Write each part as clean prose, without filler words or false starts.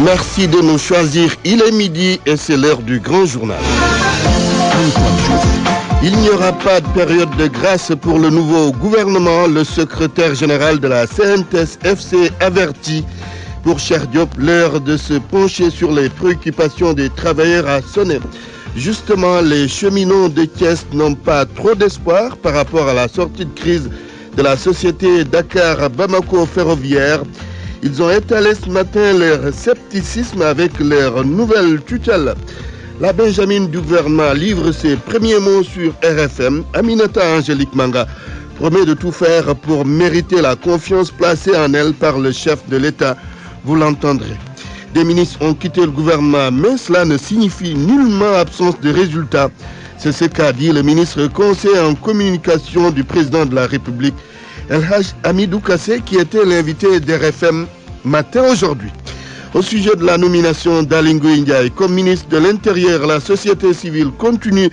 Merci de nous choisir. Il est midi et c'est l'heure du grand journal. Il n'y aura pas de période de grâce pour le nouveau gouvernement. Le secrétaire général de la CNTS-FC avertit. Pour Cheikh Diop, l'heure de se pencher sur les préoccupations des travailleurs a sonné. Justement, les cheminots de Thiès n'ont pas trop d'espoir par rapport à la sortie de crise de la société Dakar-Bamako ferroviaire. Ils ont étalé ce matin leur scepticisme avec leur nouvelle tutelle. La Benjamin du gouvernement livre ses premiers mots sur RFM. Aminata Angélique Manga promet de tout faire pour mériter la confiance placée en elle par le chef de l'État. Vous l'entendrez. Des ministres ont quitté le gouvernement, mais cela ne signifie nullement absence de résultats. C'est ce qu'a dit le ministre conseiller en communication du président de la République, El Hadj Hamidou Kassé, qui était l'invité d'RFM matin aujourd'hui. Au sujet de la nomination d'Aly Ngouille Ndiaye comme ministre de l'Intérieur, la société civile continue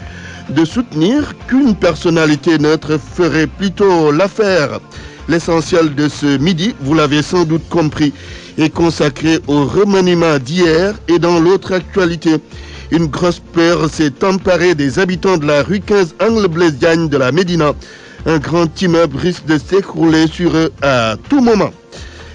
de soutenir qu'une personnalité neutre ferait plutôt l'affaire. L'essentiel de ce midi, vous l'avez sans doute compris, est consacré au remaniement d'hier et dans l'autre actualité. Une grosse peur s'est emparée des habitants de la rue 15 Angle Blaise Diagne de la Médina. Un grand immeuble risque de s'écrouler sur eux à tout moment.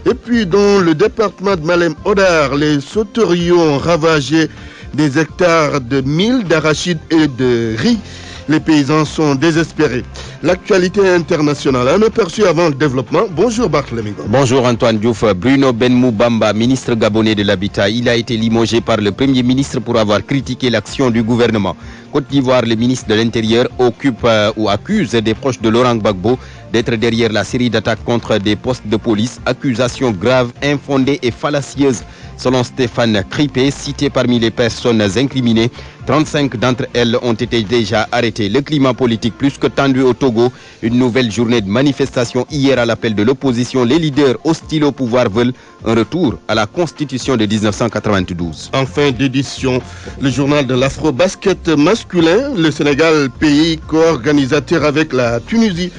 Et puis dans le département de Malem-Hodar, les sauteriers ont ravagé des hectares de mil, d'arachides et de riz. Les paysans sont désespérés. L'actualité internationale, un aperçu avant le développement. Bonjour Barthélémy. Bonjour Antoine Diouf. Bruno Benmoubamba, ministre gabonais de l'Habitat, il a été limogé par le Premier ministre pour avoir critiqué l'action du gouvernement. Côte d'Ivoire, le ministre de l'Intérieur occupe ou accuse des proches de Laurent Gbagbo d'être derrière la série d'attaques contre des postes de police. Accusations graves, infondées et fallacieuses. Selon Stéphane Cripé, cité parmi les personnes incriminées, 35 d'entre elles ont été déjà arrêtées. Le climat politique plus que tendu au Togo. Une nouvelle journée de manifestation hier à l'appel de l'opposition. Les leaders hostiles au pouvoir veulent un retour à la constitution de 1992. En fin d'édition, le journal de l'afro-basket masculin, le Sénégal, pays co-organisateur avec la Tunisie,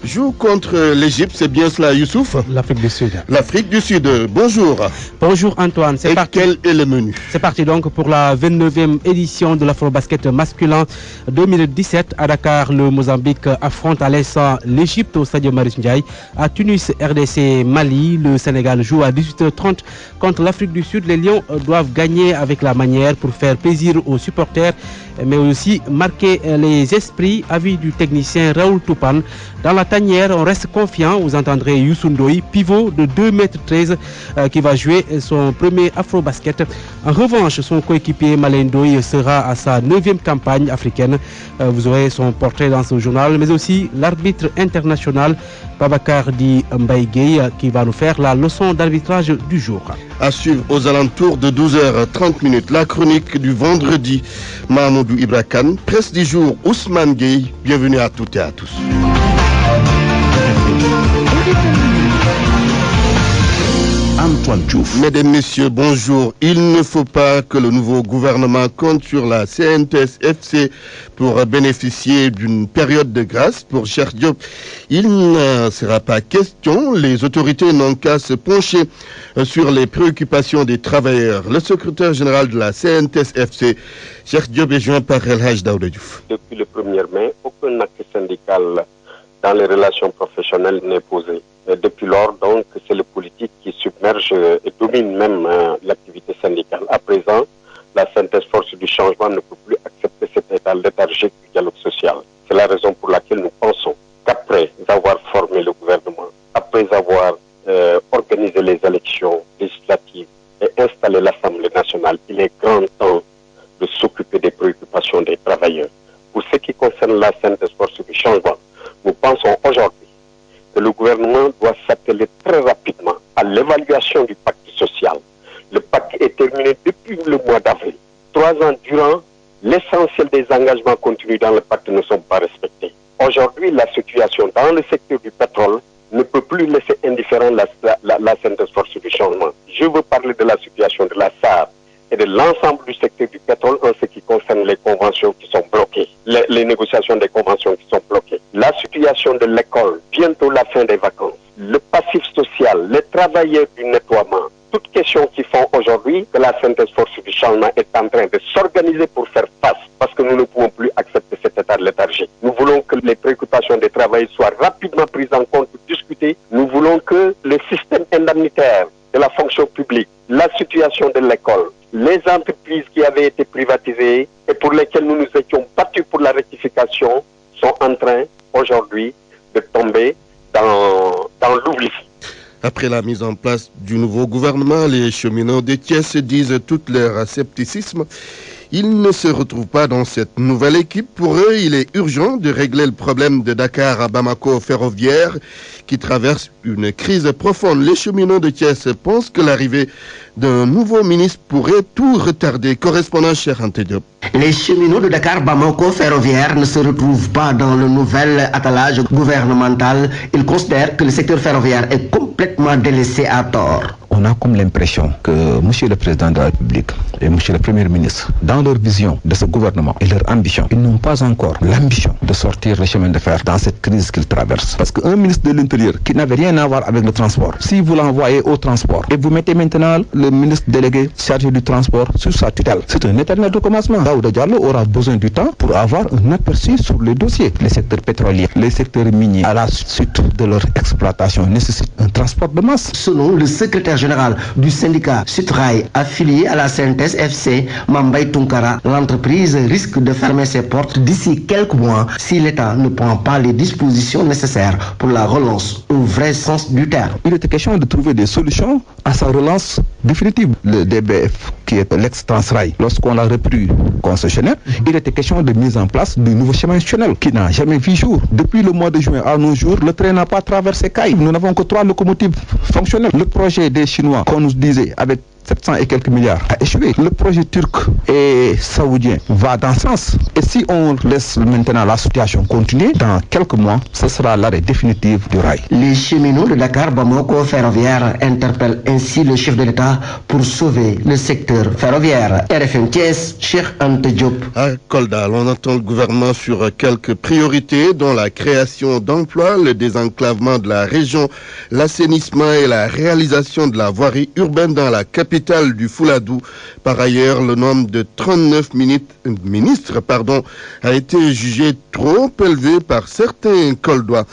joue contre l'Égypte, c'est bien cela Youssouf? L'Afrique du Sud. L'Afrique du Sud, bonjour. Bonjour Antoine, c'est parti. Quel est le menu? C'est parti donc pour la 29e édition de l'afro-basket masculin 2017. À Dakar, le Mozambique affronte à l'instant l'Égypte au stade Marius Ndiaye. À Tunis, RDC, Mali, le Sénégal joue à 18h30 contre l'Afrique du Sud. Les Lions doivent gagner avec la manière pour faire plaisir aux supporters, mais aussi marquer les esprits. Avis du technicien Raoul Toupane. Dans la tanière, on reste confiant. Vous entendrez Youssou Ndoye, pivot de 2,13 m qui va jouer son premier afro-basket. En revanche, son coéquipier Malin Ndoye sera à sa 9e campagne africaine. Vous aurez son portrait dans ce journal, mais aussi l'arbitre international Babacar Di Mbaye Gueye qui va nous faire la leçon d'arbitrage du jour. À suivre aux alentours de 12h30, la chronique du vendredi. Mahmoudou Ibra Kane, presse du jour Ousmane Gueye. Bienvenue à toutes et à tous. Antoine Diouf. Mesdames, Messieurs, bonjour. Il ne faut pas que le nouveau gouvernement compte sur la CNTS-FC pour bénéficier d'une période de grâce. Pour Cheikh Diop, il ne sera pas question. Les autorités n'ont qu'à se pencher sur les préoccupations des travailleurs. Le secrétaire général de la CNTS-FC, Cheikh Diop, est joint par El Hadj Daouda Diouf. Depuis le 1er mai, aucun acte syndical dans les relations professionnelles n'est posé. Et depuis lors, donc, c'est le politique qui submerge et domine même l'activité syndicale. À présent, la synthèse force du changement ne peut plus accepter cet état léthargique du dialogue social. C'est la raison pour laquelle nous pensons qu'après avoir formé le gouvernement, après avoir organisé les élections législatives et installé l'Assemblée nationale, il est grand temps de s'occuper des préoccupations des travailleurs. Pour ce qui concerne la synthèse force du changement, nous pensons aujourd'hui que le gouvernement doit s'atteler très rapidement à l'évaluation du pacte social. Le pacte est terminé depuis le mois d'avril. 3 ans durant, l'essentiel des engagements contenus dans le pacte ne sont pas respectés. Aujourd'hui, la situation dans le secteur du pétrole ne peut plus laisser indifférent la synthèse force du changement. Je veux parler de la situation de la SAR et de l'ensemble du secteur du pétrole en ce qui concerne les conventions qui sont bloquées, les négociations des conventions qui sont bloquées. La situation de l'école, bientôt la fin des vacances, le passif social, les travailleurs du nettoiement, toutes questions qui font aujourd'hui que la synthèse force du changement est en train de s'organiser pour faire face, parce que nous ne pouvons plus accepter cet état de léthargie. Nous voulons que les préoccupations des travailleurs soient rapidement prises en compte, discutées. Nous voulons que le système indemnitaire de la fonction publique, la situation de l'école, les entreprises qui avaient été privatisées et pour lesquelles nous nous étions battus pour la rectification sont en train aujourd'hui de tomber dans l'oubli. Après la mise en place du nouveau gouvernement, les cheminots de Thiès disent tout leur scepticisme. Ils ne se retrouvent pas dans cette nouvelle équipe. Pour eux, il est urgent de régler le problème de Dakar à Bamako ferroviaire qui traverse une crise profonde. Les cheminots de Thiès pensent que l'arrivée d'un nouveau ministre pourrait tout retarder. Correspondant Cheikh Anta Diop. Les cheminots de Dakar Bamako ferroviaire ne se retrouvent pas dans le nouvel attelage gouvernemental. Ils considèrent que le secteur ferroviaire est complètement délaissé à tort. On a comme l'impression que M. le Président de la République et M. le Premier ministre, dans leur vision de ce gouvernement et leur ambition, ils n'ont pas encore l'ambition de sortir le chemin de fer dans cette crise qu'ils traversent. Parce qu'un ministre de l'Intérieur qui n'avait rien à voir avec le transport, si vous l'envoyez au transport et vous mettez maintenant le ministre délégué chargé du transport sur sa tutelle, c'est un éternel recommencement. Daouda Diallo aura besoin du temps pour avoir un aperçu sur les dossiers. Les secteurs pétroliers, les secteurs miniers, à la suite de leur exploitation, nécessitent un transport de masse. Selon le secrétaire général du syndicat Sutrail affilié à la CNTS FC, Mambay Tunkara, l'entreprise risque de fermer ses portes d'ici quelques mois si l'État ne prend pas les dispositions nécessaires pour la relance au vrai sens du terme. Il était question de trouver des solutions à sa relance définitive. Le DBF, qui est l'ex-Transrail, lorsqu'on l'a repris concessionnaire, il était question de mise en place du nouveau schéma institutionnel qui n'a jamais vu jour. Depuis le mois de juin à nos jours, le train n'a pas traversé Caille. Nous n'avons que 3 locomotives fonctionnelles. Le projet des Chinois, qu'on nous disait, avec 700 et quelques milliards, a échoué. Le projet turc et saoudien va dans ce sens. Et si on laisse maintenant la situation continuer, dans quelques mois, ce sera l'arrêt définitif du rail. Les cheminots de Dakar Bamako ferroviaire interpellent ainsi le chef de l'État pour sauver le secteur ferroviaire. RFM Thiès, Cheikh Anta Diop. À Kolda, on entend le gouvernement sur quelques priorités dont la création d'emplois, le désenclavement de la région, l'assainissement et la réalisation de la voirie urbaine dans la capitale du Fouladou. Par ailleurs, le nombre de 39 ministres a été jugé trop élevé par certains Koldois.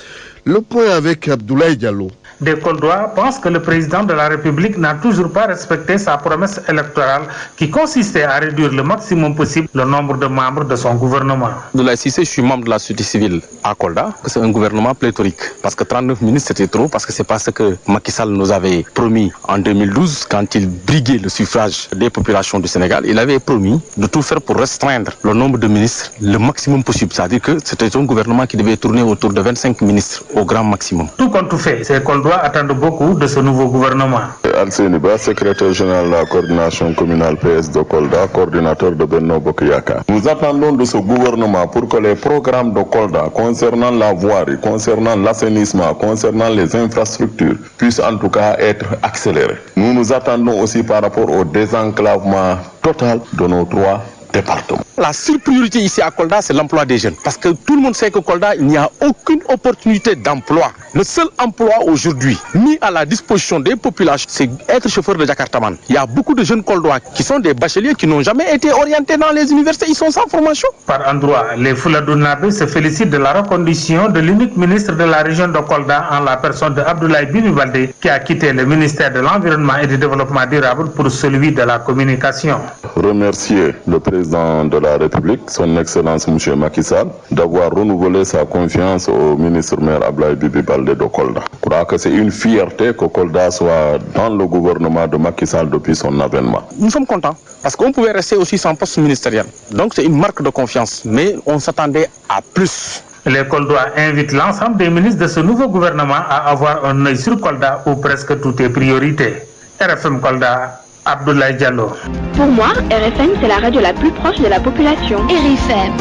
Le point avec Abdoulaye Diallo. Des Koldois pensent que le président de la République n'a toujours pas respecté sa promesse électorale qui consistait à réduire le maximum possible le nombre de membres de son gouvernement. Abdoulaye Cissé, je suis membre de la société civile à Kolda. C'est un gouvernement pléthorique parce que 39 ministres c'était trop, parce que c'est pas ce que Macky Sall nous avait promis en 2012 quand il briguait le suffrage des populations du Sénégal. Il avait promis de tout faire pour restreindre le nombre de ministres le maximum possible. C'est-à-dire que c'était un gouvernement qui devait tourner autour de 25 ministres au grand maximum. Tout compte tout fait, ces Koldois attendent beaucoup de ce nouveau gouvernement. Alseni Ba, secrétaire général de la coordination communale PS de Kolda, coordinateur de Benno Bokk Yakaar. Nous attendons de ce gouvernement pour que les programmes de Kolda concernant la voirie, concernant l'assainissement, concernant les infrastructures puissent en tout cas être accélérés. Nous nous attendons aussi par rapport au désenclavement total de nos 3 départements. La seule priorité ici à Kolda, c'est l'emploi des jeunes. Parce que tout le monde sait que Kolda, il n'y a aucune opportunité d'emploi. Le seul emploi aujourd'hui mis à la disposition des populations, c'est être chauffeur de Jakartaman. Il y a beaucoup de jeunes Koldois qui sont des bacheliers qui n'ont jamais été orientés dans les universités. Ils sont sans formation. Par endroit, les Fouladounabe se félicitent de la reconduction de l'unique ministre de la région de Kolda en la personne de Abdoulaye Bibi Baldé qui a quitté le ministère de l'Environnement et du Développement durable pour celui de la communication. Remercier le président de la République, son Excellence M. Macky Sall, d'avoir renouvelé sa confiance au ministre maire Abdoulaye Bibi Baldé de Kolda. Je crois que c'est une fierté que Kolda soit dans le gouvernement de Macky Sall depuis son avènement. Nous sommes contents parce qu'on pouvait rester aussi sans poste ministériel. Donc c'est une marque de confiance, mais on s'attendait à plus. Les Koldois invitent l'ensemble des ministres de ce nouveau gouvernement à avoir un œil sur Kolda où presque tout est priorité. RFM Kolda, Abdoulaye Diallo. Pour moi, RFM, c'est la radio la plus proche de la population. RFM,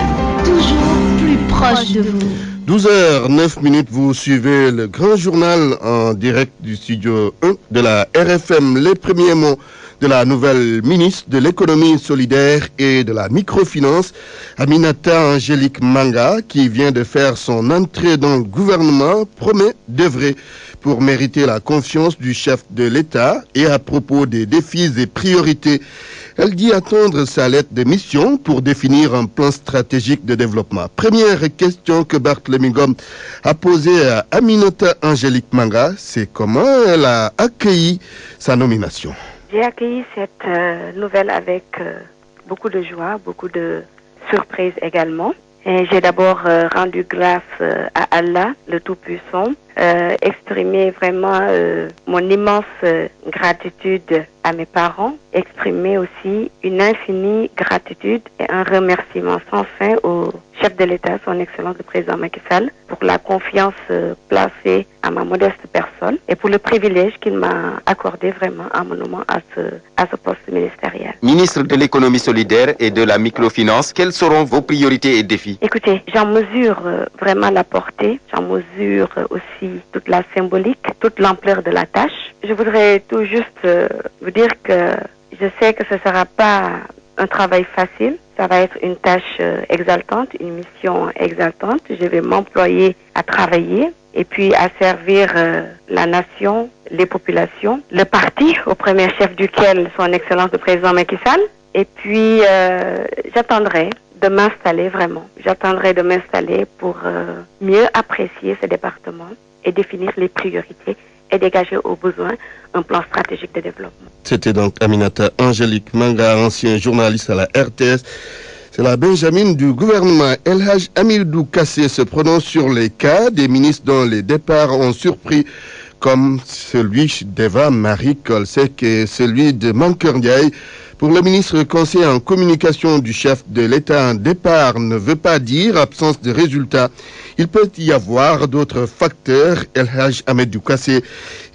toujours plus proche de vous. 12h09, vous suivez le grand journal en direct du studio 1 de la RFM. Les premiers mots de la nouvelle ministre de l'économie solidaire et de la microfinance, Aminata Angélique Manga, qui vient de faire son entrée dans le gouvernement, promet d'œuvrer pour mériter la confiance du chef de l'État. Et à propos des défis et priorités, elle dit attendre sa lettre de mission pour définir un plan stratégique de développement. Première question que Barthélémy Ngom a posée à Aminata Angélique Manga, c'est comment elle a accueilli sa nomination. J'ai accueilli cette nouvelle avec beaucoup de joie, beaucoup de surprise également. Et j'ai d'abord rendu grâce à Allah, le Tout-Puissant, exprimer vraiment mon immense gratitude à mes parents, exprimer aussi une infinie gratitude et un remerciement sans fin au chef de l'État, son Excellence le Président Macky Sall, pour la confiance placée à ma modeste personne et pour le privilège qu'il m'a accordé vraiment en me nommant à ce poste ministériel. Ministre de l'économie solidaire et de la microfinance, quelles seront vos priorités et défis? Écoutez, j'en mesure vraiment la portée, j'en mesure aussi toute la symbolique, toute l'ampleur de la tâche. Je voudrais tout juste vous dire que je sais que ce ne sera pas un travail facile, ça va être une tâche exaltante, une mission exaltante. Je vais m'employer à travailler et puis à servir la nation, les populations, le parti, au premier chef duquel son Excellence le Président Macky Sall. Et puis j'attendrai de m'installer vraiment. J'attendrai de m'installer pour mieux apprécier ce département et définir les priorités et dégager au besoin un plan stratégique de développement. C'était donc Aminata Angélique Manga, ancien journaliste à la RTS. C'est la Benjamin du gouvernement. El Hadj Hamidou Kassé se prononce sur les cas des ministres dont les départs ont surpris, comme celui d'Eva Marie Coll Seck et celui de Mankeur Ndiaye. Pour le ministre conseiller en communication du chef de l'État, un départ ne veut pas dire absence de résultats. Il peut y avoir d'autres facteurs. El Hadj Hamidou Kassé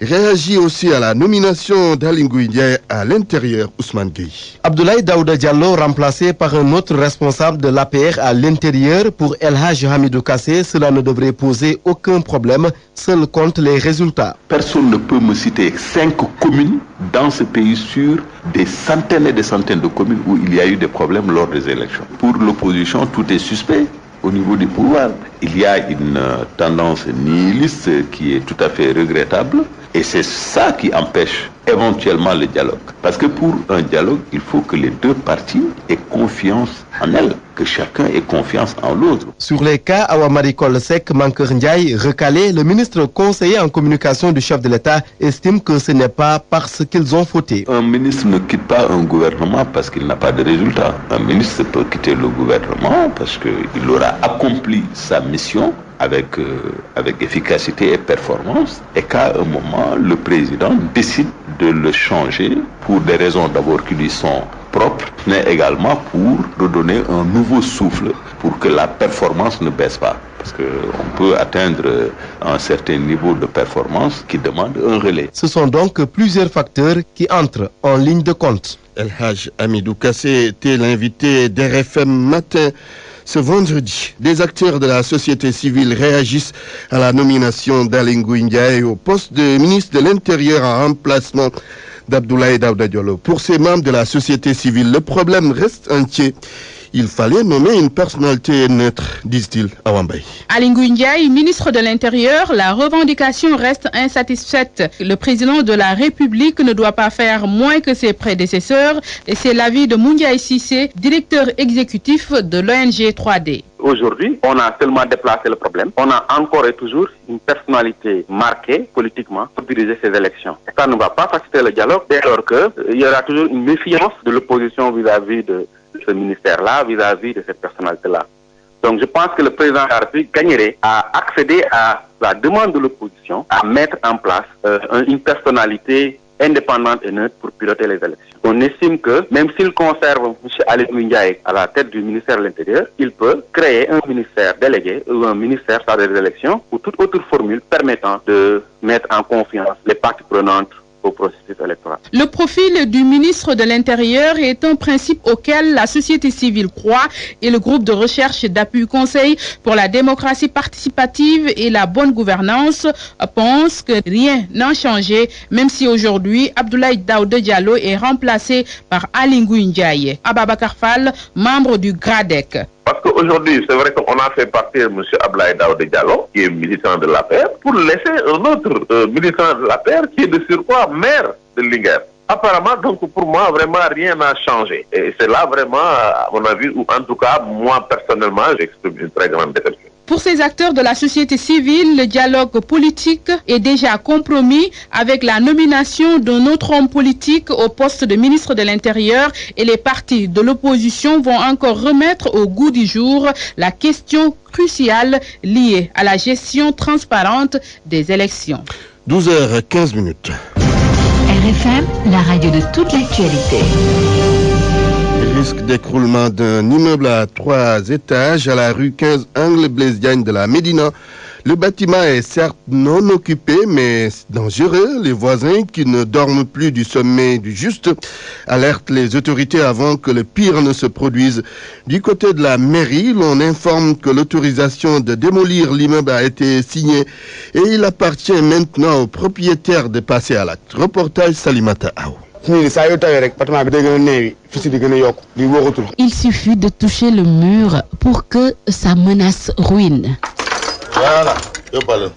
réagit aussi à la nomination d'Aly Ngouille Ndiaye à l'intérieur, Ousmane Gueye. Abdoulaye Daouda Diallo remplacé par un autre responsable de l'APR à l'intérieur. Pour El Hadj Hamidou Kassé, cela ne devrait poser aucun problème. Seul compte les résultats. Personne ne peut me citer 5 communes dans ce pays sur des centaines et des centaines de communes où il y a eu des problèmes lors des élections. Pour l'opposition, tout est suspect. Au niveau du pouvoir, il y a une tendance nihiliste qui est tout à fait regrettable et c'est ça qui empêche éventuellement le dialogue. Parce que pour un dialogue, il faut que les deux parties aient confiance en elles, que chacun ait confiance en l'autre. Sur les cas Awa Marie Coll Seck, Mankeur Ndiaye recalé, le ministre conseiller en communication du chef de l'État estime que ce n'est pas parce qu'ils ont fauté. Un ministre ne quitte pas un gouvernement parce qu'il n'a pas de résultat. Un ministre peut quitter le gouvernement parce qu'il aura accompli sa mission avec efficacité et performance et qu'à un moment, le président décide de le changer pour des raisons d'abord qui lui sont propres, mais également pour redonner un nouveau souffle pour que la performance ne baisse pas. Parce qu'on peut atteindre un certain niveau de performance qui demande un relais. Ce sont donc plusieurs facteurs qui entrent en ligne de compte. El Hadj Hamidou Kassé était l'invité d'RFM Matin. Ce vendredi, des acteurs de la société civile réagissent à la nomination d'Aly Ngouille Ndiaye au poste de ministre de l'Intérieur en remplacement d'Abdoulaye Daouda Diallo. Pour ces membres de la société civile, le problème reste entier. Il fallait nommer une personnalité neutre, disent-ils à Wambaye. Aly Ngouille Ndiaye, ministre de l'Intérieur, la revendication reste insatisfaite. Le président de la République ne doit pas faire moins que ses prédécesseurs et c'est l'avis de Moundiaye Cissé, directeur exécutif de l'ONG 3D. Aujourd'hui, on a seulement déplacé le problème. On a encore et toujours une personnalité marquée politiquement pour diriger ces élections. Ça ne va pas faciliter le dialogue dès lors qu'il y aura toujours une méfiance de l'opposition vis-à-vis de ce ministère-là, vis-à-vis de cette personnalité-là. Donc je pense que le président de la République gagnerait à accéder à la demande de l'opposition, à mettre en place une personnalité indépendante et neutre pour piloter les élections. On estime que même s'il conserve M. Aly Ngouille Ndiaye à la tête du ministère de l'Intérieur, il peut créer un ministère délégué ou un ministère chargé des élections ou toute autre formule permettant de mettre en confiance les parties prenantes au processus électoral. Le profil du ministre de l'Intérieur est un principe auquel la société civile croit et le groupe de recherche d'appui conseil pour la démocratie participative et la bonne gouvernance pense que rien n'a changé, même si aujourd'hui Abdoulaye Daouda Diallo est remplacé par Aly Ngouille Ndiaye. Ababacar Fall, membre du GRADEC. Parce qu'aujourd'hui, c'est vrai qu'on a fait partir M. Abdoulaye Daouda Diallo, qui est militant de l'APR, pour laisser un autre militant de l'APR qui est de surcroît maire de Linguère. Apparemment, donc pour moi, vraiment rien n'a changé. Et c'est là vraiment, à mon avis, où en tout cas, moi personnellement, j'exprime une très grande déception. Pour ces acteurs de la société civile, le dialogue politique est déjà compromis avec la nomination d'un autre homme politique au poste de ministre de l'Intérieur et les partis de l'opposition vont encore remettre au goût du jour la question cruciale liée à la gestion transparente des élections. 12h15. RFM, la radio de toute l'actualité. Risque d'écroulement d'un immeuble à 3 étages à la rue 15 angle Blaise Diagne de la Médina. Le bâtiment est certes non occupé, mais dangereux. Les voisins qui ne dorment plus du sommet du juste alertent les autorités avant que le pire ne se produise. Du côté de la mairie, l'on informe que l'autorisation de démolir l'immeuble a été signée et il appartient maintenant aux propriétaires de passer à l'acte. Reportage Salimata Ao. Il suffit de toucher le mur pour que ça menace ruine.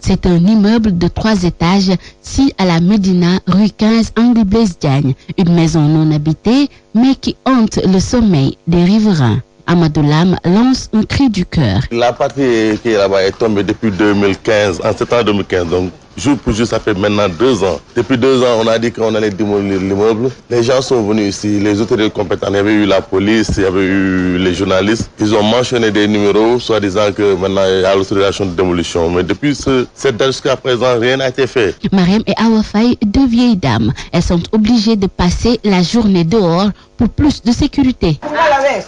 C'est un immeuble de 3 étages, si à la Médina, rue 15, angle Blaise Diagne. Une maison non habitée, mais qui hante le sommeil des riverains. Amadou Lam lance un cri du cœur. La partie qui est là-bas est tombée depuis 2015, en septembre 2015, donc jour pour jour, ça fait maintenant 2 ans. Depuis 2 ans, on a dit qu'on allait démolir l'immeuble. Les gens sont venus ici, les autorités compétentes, il y avait eu la police, il y avait eu les journalistes. Ils ont mentionné des numéros, soit disant que maintenant il y a l'autorisation de démolition. Mais depuis cette date jusqu'à présent, rien n'a été fait. Mariam et Awafay, 2 vieilles dames, elles sont obligées de passer la journée dehors pour plus de sécurité.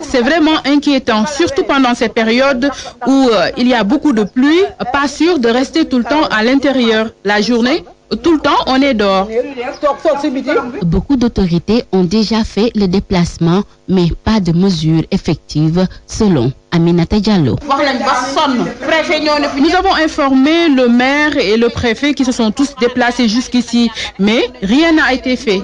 C'est vraiment inquiétant, surtout pendant cette période où il y a beaucoup de pluie, pas sûr de rester tout le temps à l'intérieur. La journée, tout le temps, on est dehors. Beaucoup d'autorités ont déjà fait le déplacement, mais pas de mesures effectives, selon Aminata Diallo. Nous avons informé le maire et le préfet qui se sont tous déplacés jusqu'ici, mais rien n'a été fait.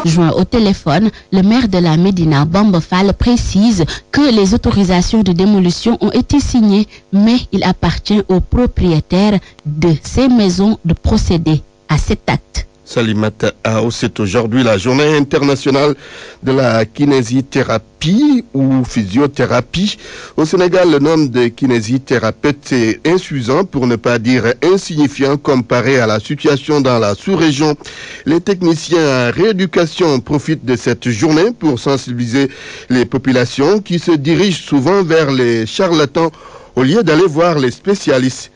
Joint au téléphone, le maire de la Médina, Bamba Fall, précise que les autorisations de démolition ont été signées, mais il appartient aux propriétaires de ces maisons de procéder à cet acte. Salimata Ao, c'est aujourd'hui la journée internationale de la kinésithérapie ou physiothérapie. Au Sénégal, le nombre de kinésithérapeutes est insuffisant, pour ne pas dire insignifiant, comparé à la situation dans la sous-région. Les techniciens en rééducation profitent de cette journée pour sensibiliser les populations qui se dirigent souvent vers les charlatans au lieu d'aller voir les spécialistes.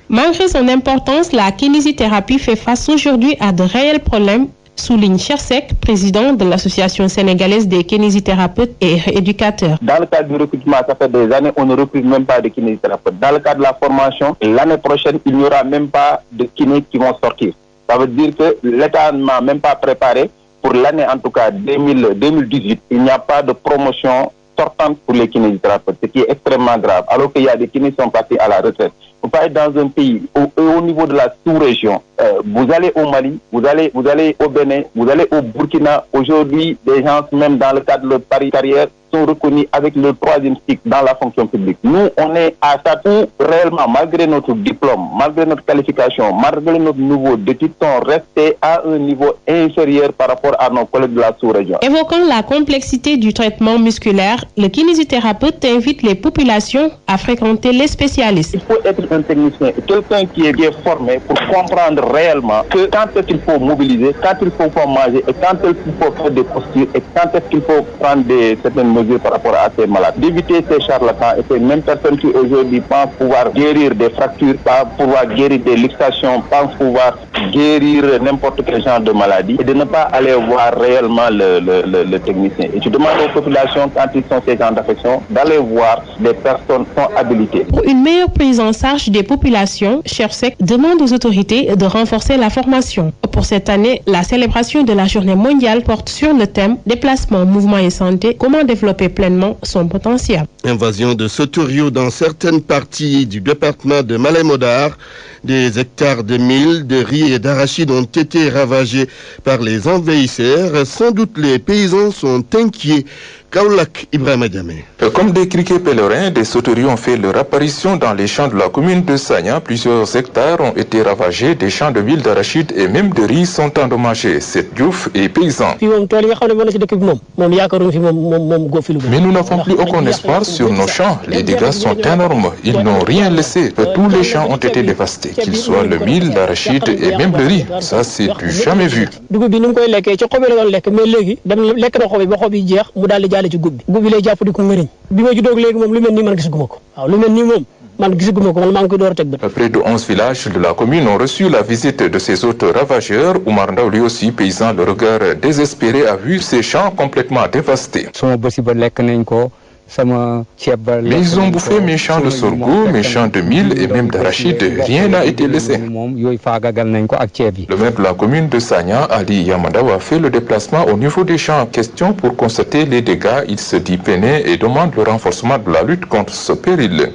Malgré son importance, la kinésithérapie fait face aujourd'hui à de réels problèmes, souligne Chersek, président de l'Association sénégalaise des kinésithérapeutes et éducateurs. Dans le cadre du recrutement, ça fait des années, on ne recrute même pas de kinésithérapeutes. Dans le cadre de la formation, l'année prochaine, il n'y aura même pas de kinés qui vont sortir. Ça veut dire que l'État n'a même pas préparé pour l'année, en tout cas 2018, il n'y a pas de promotion sortante pour les kinésithérapeutes, ce qui est extrêmement grave, alors qu'il y a des kinés qui sont partis à la retraite. Vous parlez dans un pays, au niveau de la sous-région, vous allez au Mali, vous allez au Bénin, vous allez au Burkina. Aujourd'hui, des gens, même dans le cadre de leur carrière, sont reconnus avec le 3e cycle dans la fonction publique. Nous, on est à ça où, réellement, malgré notre diplôme, malgré notre qualification, malgré notre niveau d'études, sont restés à un niveau inférieur par rapport à nos collègues de la sous-région. Évoquant la complexité du traitement musculaire, le kinésithérapeute invite les populations à fréquenter les spécialistes. Il faut être un technicien, quelqu'un qui est formé pour comprendre réellement que quand est-ce qu'il faut mobiliser, quand il faut manger, et quand est-ce qu'il faut faire des postures, et quand est-ce qu'il faut prendre certaines mesures par rapport à ces malades. D'éviter ces charlatans et ces mêmes personnes qui aujourd'hui pensent pouvoir guérir des fractures, pouvoir guérir des luxations, pensent pouvoir guérir n'importe quel genre de maladie, et de ne pas aller voir réellement le technicien. Et tu demandes aux populations, quand ils sont ces gens d'affection, d'aller voir des personnes qui sont habilitées. Pour une meilleure prise en charge des populations, Chersek demande aux autorités de renforcer la formation. Pour cette année, la célébration de la journée mondiale porte sur le thème déplacement, mouvement et santé, comment développer pleinement son potentiel. Invasion de Sotorio dans certaines parties du département de Malem-Hodar. Des hectares de mil, de riz et d'arachides ont été ravagés par les envahisseurs. Sans doute les paysans sont inquiets. Kaoulak Ibrahima Diamé. Comme des criquets pèlerins, des sauterelles ont fait leur apparition dans les champs de la commune de Sagna. Plusieurs hectares ont été ravagés, des champs de mil, d'arachides et même de riz sont endommagés. C'est Diouf et paysans. Mais nous n'avons plus aucun espoir sur nos champs. Les dégâts sont énormes. Ils n'ont rien laissé. Tous les champs ont été dévastés, qu'ils soient le mil, l'arachide et même le riz. Ça, c'est du jamais vu. Près de 11 villages de la commune ont reçu la visite de ces autres ravageurs. Oumar Ndaw, lui aussi paysan, le regard désespéré, a vu ses champs complètement dévastés. Mais ils ont bouffé mes champs de sorgho, mes champs de mil et même d'arachide. Rien n'a été laissé. Le maire de la commune de Sagna, Ali Yamandaw, a fait le déplacement au niveau des champs en question pour constater les dégâts. Il se dit peiné et demande le renforcement de la lutte contre ce péril.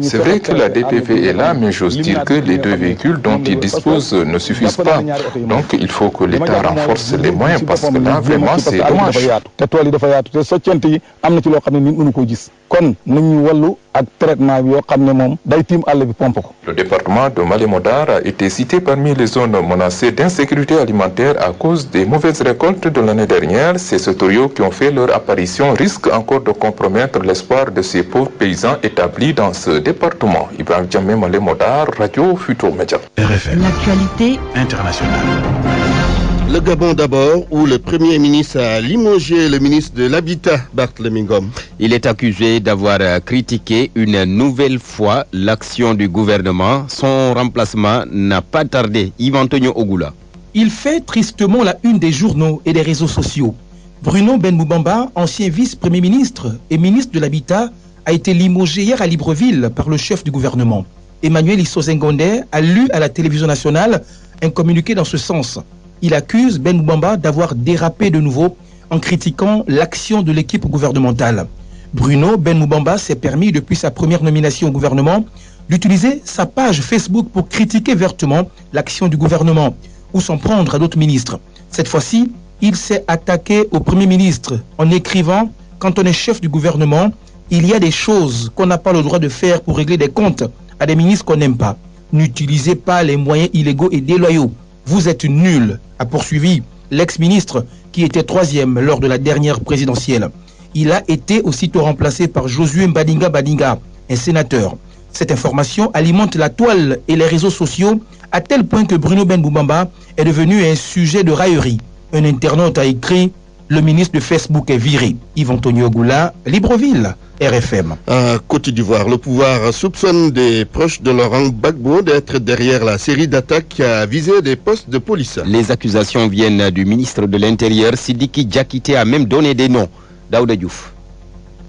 C'est vrai que la DPV est là, mais j'ose dire que les deux véhicules dont ils disposent ne suffisent pas. Donc il faut que l'État renforce les moyens. Parce que là, vraiment, c'est dommage. Le département de Malem-Hodar a été cité parmi les zones menacées d'insécurité alimentaire à cause des mauvaises récoltes de l'année dernière. Ces sauterelles qui ont fait leur apparition risquent encore de compromettre l'espoir de ces pauvres paysans établis dans ce département. Ibrahim Djamé, Malem-Hodar, Radio Futur Média. RFM. L'actualité internationale. Le Gabon d'abord, où le Premier ministre a limogé le ministre de l'Habitat, Barthélémy Ngom. Il est accusé d'avoir critiqué une nouvelle fois l'action du gouvernement. Son remplacement n'a pas tardé. Yves-Antonio Ogula. Il fait tristement la une des journaux et des réseaux sociaux. Bruno Benmoubamba, ancien vice-premier ministre et ministre de l'Habitat, a été limogé hier à Libreville par le chef du gouvernement. Emmanuel Issozengondé a lu à la télévision nationale un communiqué dans ce sens. Il accuse Benmoubamba d'avoir dérapé de nouveau en critiquant l'action de l'équipe gouvernementale. Bruno Benmoubamba s'est permis, depuis sa première nomination au gouvernement, d'utiliser sa page Facebook pour critiquer vertement l'action du gouvernement ou s'en prendre à d'autres ministres. Cette fois-ci, il s'est attaqué au Premier ministre en écrivant « Quand on est chef du gouvernement, il y a des choses qu'on n'a pas le droit de faire pour régler des comptes à des ministres qu'on n'aime pas. N'utilisez pas les moyens illégaux et déloyaux. Vous êtes nul », a poursuivi l'ex-ministre qui était 3e lors de la dernière présidentielle. Il a été aussitôt remplacé par Josué Mbadinga Badinga, un sénateur. Cette information alimente la toile et les réseaux sociaux à tel point que Bruno Benmoubamba est devenu un sujet de raillerie. Un internaute a écrit « Le ministre de Facebook est viré ». Yves-Antonio Goula, Libreville, RFM. À Côte d'Ivoire, le pouvoir soupçonne des proches de Laurent Gbagbo d'être derrière la série d'attaques qui a visé des postes de police. Les accusations viennent du ministre de l'Intérieur, Sidiki Diakité, a même donné des noms. Daouda Diouf.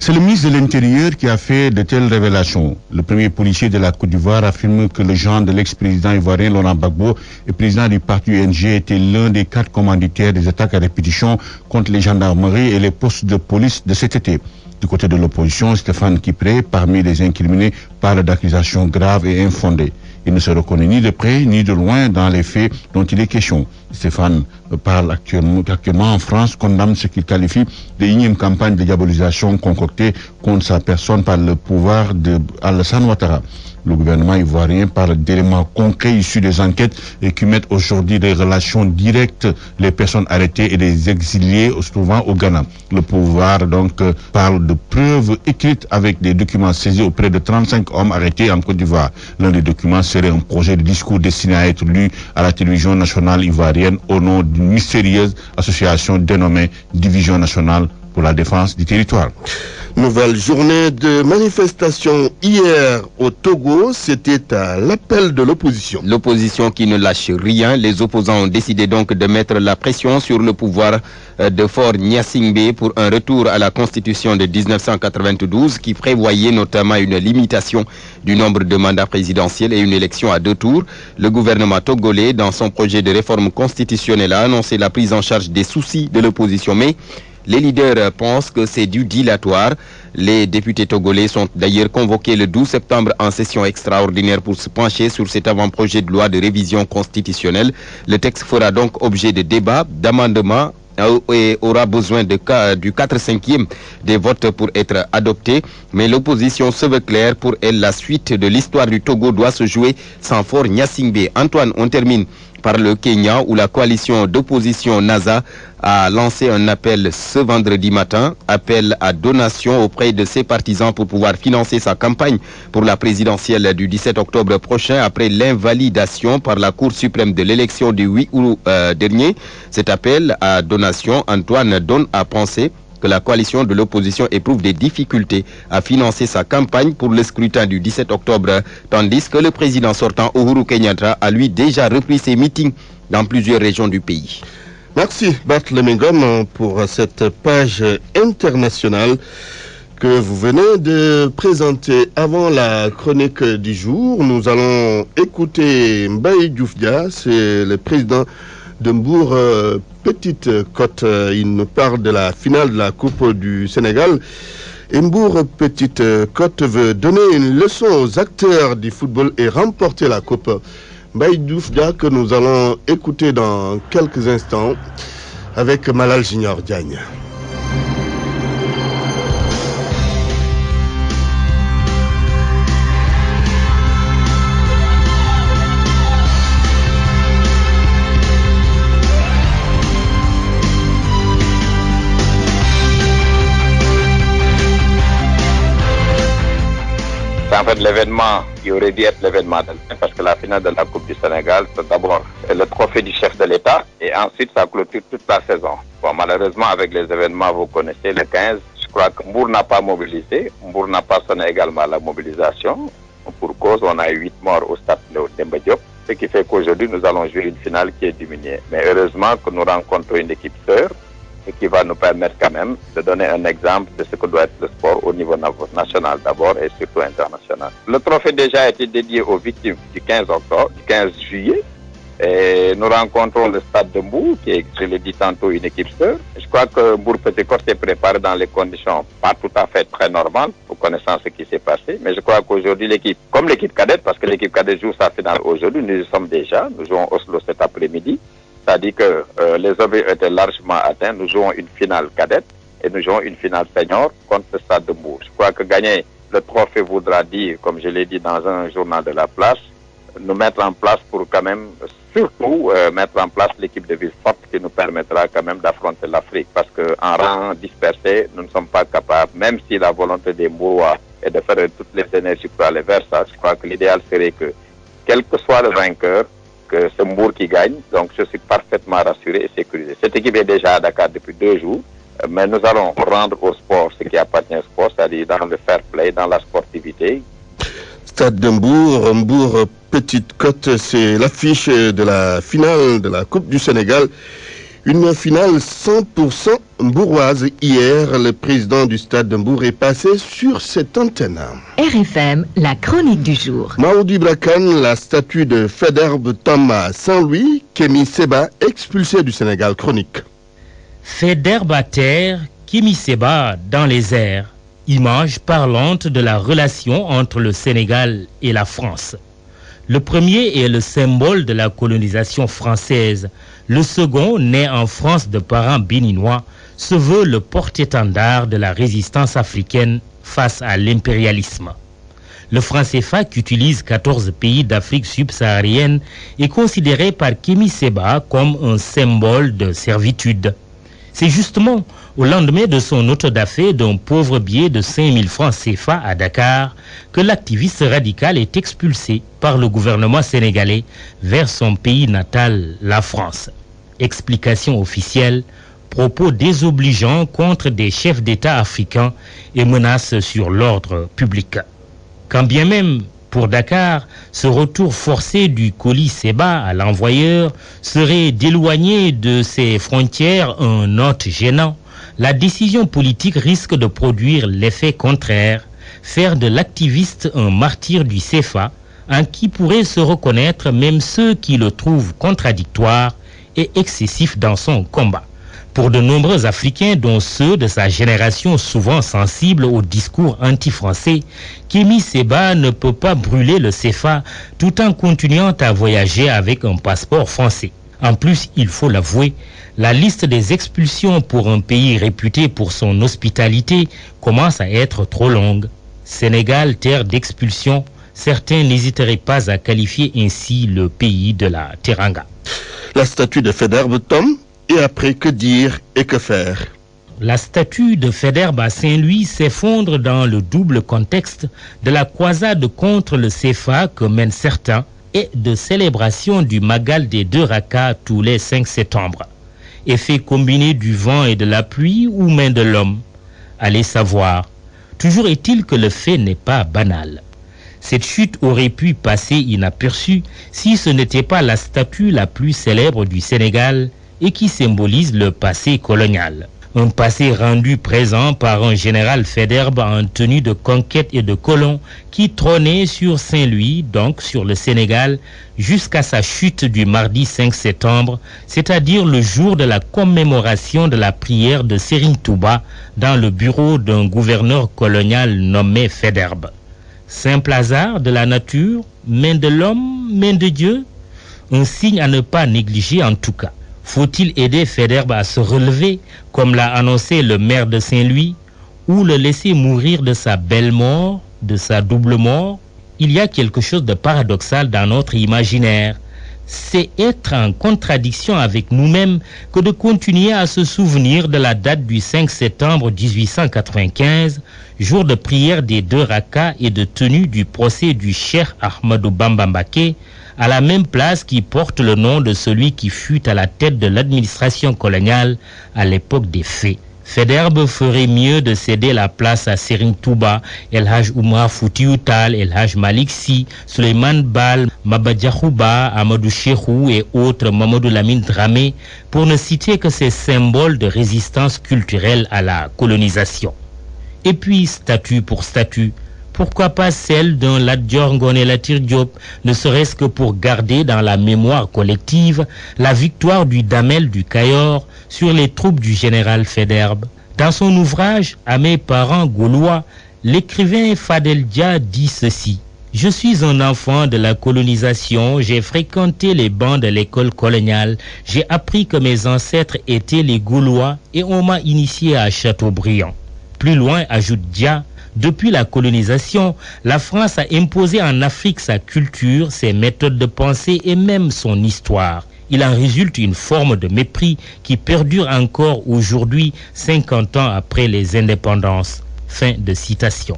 C'est le ministre de l'Intérieur qui a fait de telles révélations. Le premier policier de la Côte d'Ivoire affirme que le gendre de l'ex-président ivoirien Laurent Gbagbo et président du parti UNG était l'un des 4 commanditaires des attaques à répétition contre les gendarmeries et les postes de police de cet été. Du côté de l'opposition, Stéphane Kipré, parmi les incriminés, parle d'accusations graves et infondées. Il ne se reconnaît ni de près ni de loin dans les faits dont il est question. Stéphane parle actuellement en France, condamne ce qu'il qualifie de énième campagne de diabolisation concoctée contre sa personne par le pouvoir de Alassane Ouattara. Le gouvernement ivoirien parle d'éléments concrets issus des enquêtes et qui mettent aujourd'hui des relations directes les personnes arrêtées et des exilés se trouvant au Ghana. Le pouvoir donc parle de preuves écrites avec des documents saisis auprès de 35 hommes arrêtés en Côte d'Ivoire. L'un des documents serait un projet de discours destiné à être lu à la télévision nationale ivoirienne au nom d'une mystérieuse association dénommée Division nationale pour la défense du territoire. Nouvelle journée de manifestation hier au Togo, c'était à l'appel de l'opposition. L'opposition qui ne lâche rien, les opposants ont décidé donc de mettre la pression sur le pouvoir de Faure Gnassingbé pour un retour à la constitution de 1992 qui prévoyait notamment une limitation du nombre de mandats présidentiels et une élection à 2 tours. Le gouvernement togolais, dans son projet de réforme constitutionnelle, a annoncé la prise en charge des soucis de l'opposition, mais les leaders pensent que c'est du dilatoire. Les députés togolais sont d'ailleurs convoqués le 12 septembre en session extraordinaire pour se pencher sur cet avant-projet de loi de révision constitutionnelle. Le texte fera donc objet de débats, d'amendements et aura besoin du 4/5e des votes pour être adopté. Mais l'opposition se veut claire. Pour elle, la suite de l'histoire du Togo doit se jouer sans Faure Gnassingbé. Antoine, on termine par le Kenya où la coalition d'opposition NASA a lancé un appel ce vendredi matin, appel à donation auprès de ses partisans pour pouvoir financer sa campagne pour la présidentielle du 17 octobre prochain après l'invalidation par la Cour suprême de l'élection du 8 août dernier. Cet appel à donation, Antoine, donne à penser que la coalition de l'opposition éprouve des difficultés à financer sa campagne pour le scrutin du 17 octobre, tandis que le président sortant Uhuru Kenyatta a lui déjà repris ses meetings dans plusieurs régions du pays. Merci Barthélémy Ngom pour cette page internationale que vous venez de présenter. Avant la chronique du jour, nous allons écouter Mbaye Diouf Dia, c'est le président de Mbour Petite Côte. Il nous parle de la finale de la Coupe du Sénégal. Et Mbour Petite Côte veut donner une leçon aux acteurs du football et remporter la Coupe. Mbaye Diouf Dia que nous allons écouter dans quelques instants avec Malal Junior Diagne. En fait, l'événement qui aurait dû être l'événement parce que la finale de la Coupe du Sénégal, c'est d'abord le trophée du chef de l'État et ensuite ça clôture toute la saison. Bon, malheureusement, avec les événements, vous connaissez, le 15, je crois que Mbour n'a pas mobilisé. Mbour n'a pas sonné également la mobilisation. Pour cause, on a eu 8 morts au stade Léo Demba Diop, ce qui fait qu'aujourd'hui, nous allons jouer une finale qui est diminuée. Mais heureusement que nous rencontrons une équipe sœur et qui va nous permettre quand même de donner un exemple de ce que doit être le sport au niveau national d'abord et surtout international. Le trophée déjà a été dédié aux victimes du 15 juillet. Et nous rencontrons le stade de Mbour, qui est, je l'ai dit tantôt, une équipe sœur. Je crois que Mbour Petite Côte s'est préparé dans les conditions pas tout à fait très normales, pour connaissant ce qui s'est passé. Mais je crois qu'aujourd'hui, l'équipe, comme l'équipe cadette, parce que l'équipe cadette joue sa finale aujourd'hui, nous y sommes déjà. Nous jouons Oslo cet après-midi. C'est-à-dire que les objectifs étaient largement atteints. Nous jouons une finale cadette et nous jouons une finale senior contre le stade de Mbour. Je crois que gagner le trophée voudra dire, comme je l'ai dit dans un journal de la place, nous mettre en place pour quand même, surtout mettre en place l'équipe de ville forte qui nous permettra quand même d'affronter l'Afrique. Parce qu'en rang dispersé, nous ne sommes pas capables, même si la volonté des Mbourois est de faire toutes les énergies pour aller vers ça. Je crois que l'idéal serait que, quel que soit le vainqueur, que c'est Mbour qui gagne. Donc je suis parfaitement rassuré et sécurisé. Cette équipe est déjà à Dakar depuis 2 jours. Mais nous allons rendre au sport ce qui appartient au sport, c'est-à-dire dans le fair play, dans la sportivité. Stade de Mbour, Mbour Petite Côte, c'est l'affiche de la finale de la Coupe du Sénégal. Une finale 100% mbouroise. Hier, le président du Stade de Mbour est passé sur cette antenne. RFM, la chronique du jour. Maoudi Brakan, la statue de Faidherbe tombe à Saint-Louis. Kémy Séba, expulsé du Sénégal. Chronique. Faidherbe à terre, Kémy Séba dans les airs. Image parlante de la relation entre le Sénégal et la France. Le premier est le symbole de la colonisation française. Le second, né en France de parents béninois, se veut le porte-étendard de la résistance africaine face à l'impérialisme. Le franc CFA, qu'utilisent 14 pays d'Afrique subsaharienne, est considéré par Kémy Séba comme un symbole de servitude. C'est justement au lendemain de son autodafé d'un pauvre billet de 5000 francs CFA à Dakar que l'activiste radical est expulsé par le gouvernement sénégalais vers son pays natal, la France. Explication officielle, propos désobligeants contre des chefs d'État africains et menaces sur l'ordre public. Quand bien même, pour Dakar, ce retour forcé du colis Seba à l'envoyeur serait d'éloigner de ses frontières un hôte gênant, la décision politique risque de produire l'effet contraire, faire de l'activiste un martyr du CFA, en qui pourraient se reconnaître même ceux qui le trouvent contradictoire et excessif dans son combat. Pour de nombreux Africains, dont ceux de sa génération souvent sensibles au discours anti-français, Kémy Séba ne peut pas brûler le CFA tout en continuant à voyager avec un passeport français. En plus, il faut l'avouer, la liste des expulsions pour un pays réputé pour son hospitalité commence à être trop longue. Sénégal, terre d'expulsion, certains n'hésiteraient pas à qualifier ainsi le pays de la Teranga. La statue de Faidherbe tombe, et après que dire et que faire? La statue de Faidherbe à Saint-Louis s'effondre dans le double contexte de la croisade contre le CFA que mènent certains et de célébration du Magal des 2 Rakas tous les 5 septembre. Effet combiné du vent et de la pluie ou main de l'homme? Allez savoir. Toujours est-il que le fait n'est pas banal. Cette chute aurait pu passer inaperçue si ce n'était pas la statue la plus célèbre du Sénégal et qui symbolise le passé colonial. Un passé rendu présent par un général Faidherbe en tenue de conquête et de colon qui trônait sur Saint-Louis, donc sur le Sénégal, jusqu'à sa chute du mardi 5 septembre, c'est-à-dire le jour de la commémoration de la prière de Serigne Touba dans le bureau d'un gouverneur colonial nommé Faidherbe. Simple hasard de la nature, main de l'homme, main de Dieu, un signe à ne pas négliger en tout cas. Faut-il aider Faidherbe à se relever, comme l'a annoncé le maire de Saint-Louis, ou le laisser mourir de sa belle mort, de sa double mort? Il y a quelque chose de paradoxal dans notre imaginaire. C'est être en contradiction avec nous-mêmes que de continuer à se souvenir de la date du 5 septembre 1895, jour de prière des 2 Rakas et de tenue du procès du Cheikh Ahmadou Bamba Mbaké, à la même place qui porte le nom de celui qui fut à la tête de l'administration coloniale à l'époque des faits. Faidherbe ferait mieux de céder la place à Serigne Touba, El Hadj Oumar Foutiyou Tall, El Hadj Malick Sy, Souleymane Baal, Maba Diakhou Ba, Amadou Cheikhou et autres, Mamadou Lamine Dramé, pour ne citer que ces symboles de résistance culturelle à la colonisation. Et puis, statue pour statue, pourquoi pas celle d'un Lat Dior Ngoné Latyr Diop, ne serait-ce que pour garder dans la mémoire collective la victoire du Damel du Cayor sur les troupes du général Faidherbe. Dans son ouvrage « À mes parents gaulois », l'écrivain Fadel Dia dit ceci: « Je suis un enfant de la colonisation, j'ai fréquenté les bancs de l'école coloniale, j'ai appris que mes ancêtres étaient les Gaulois et on m'a initié à Châteaubriand. » Plus loin, ajoute Dia, depuis la colonisation, la France a imposé en Afrique sa culture, ses méthodes de pensée et même son histoire. Il en résulte une forme de mépris qui perdure encore aujourd'hui, 50 ans après les indépendances. Fin de citation.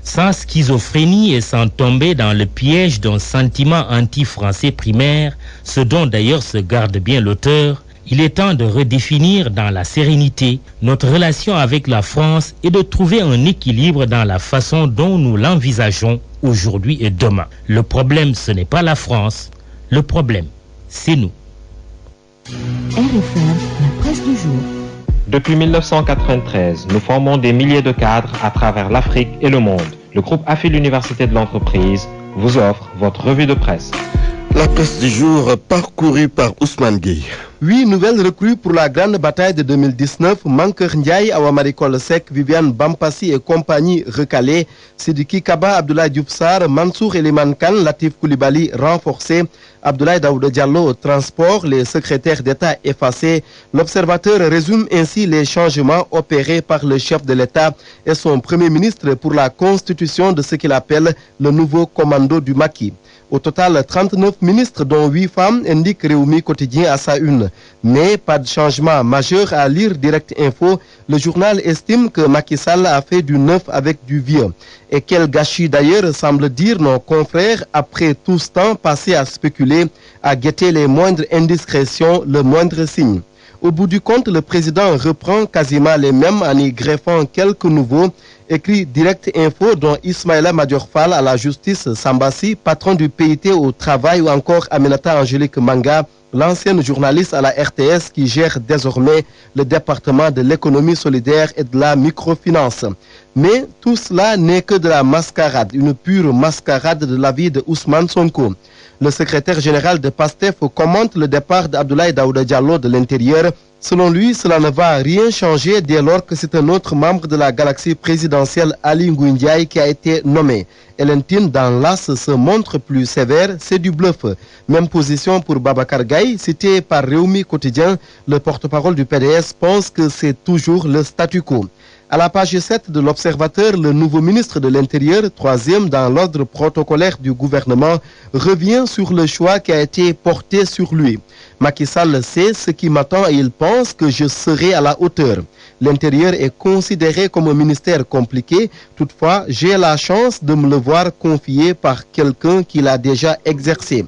Sans schizophrénie et sans tomber dans le piège d'un sentiment anti-français primaire, ce dont d'ailleurs se garde bien l'auteur, il est temps de redéfinir dans la sérénité notre relation avec la France et de trouver un équilibre dans la façon dont nous l'envisageons aujourd'hui et demain. Le problème, ce n'est pas la France. Le problème, c'est nous. RFM, la presse du jour. Depuis 1993, nous formons des milliers de cadres à travers l'Afrique et le monde. Le groupe AFI l'Université de l'entreprise vous offre votre revue de presse. La presse du jour parcourue par Ousmane Gueye. 8 nouvelles recrues pour la grande bataille de 2019. Mankeur Ndiaye, Awamari Kolsek, Viviane Bampassi et compagnie recalés. Sidiki Kaba, Abdoulaye Diouf Sarr, Mansour Eliman Khan, Latif Koulibaly renforcés. Abdoulaye Daouda Diallo au transport, les secrétaires d'État effacés. L'observateur résume ainsi les changements opérés par le chef de l'État et son premier ministre pour la constitution de ce qu'il appelle le nouveau commando du maquis. Au total, 39 ministres, dont 8 femmes, indique Réumi Quotidien à sa une. Mais pas de changement majeur à lire Direct Info. Le journal estime que Macky Sall a fait du neuf avec du vieux. Et quel gâchis d'ailleurs, semble dire nos confrères, après tout ce temps passé à spéculer, à guetter les moindres indiscrétions, le moindre signe. Au bout du compte, le président reprend quasiment les mêmes en y greffant quelques nouveaux. Écrit Direct Info, dont Ismaïla Madior Fall à la justice, Sambassi, patron du PIT au travail, ou encore Aminata Angélique Manga, l'ancienne journaliste à la RTS qui gère désormais le département de l'économie solidaire et de la microfinance. Mais tout cela n'est que de la mascarade, une pure mascarade de la vie de Ousmane Sonko. Le secrétaire général de PASTEF commente le départ d'Abdoulaye Daouda Diallo de l'Intérieur. Selon lui, cela ne va rien changer dès lors que c'est un autre membre de la galaxie présidentielle, Ali Ngouille Ndiaye, qui a été nommé. Elentine, dans l'AS, se montre plus sévère, c'est du bluff. Même position pour Babacar Gaye, cité par Réumi Quotidien. Le porte-parole du PDS pense que c'est toujours le statu quo. À la page 7 de l'Observateur, le nouveau ministre de l'Intérieur, troisième dans l'ordre protocolaire du gouvernement, revient sur le choix qui a été porté sur lui. Macky Sall sait ce qui m'attend et il pense que je serai à la hauteur. L'Intérieur est considéré comme un ministère compliqué. Toutefois, j'ai la chance de me le voir confié par quelqu'un qui l'a déjà exercé.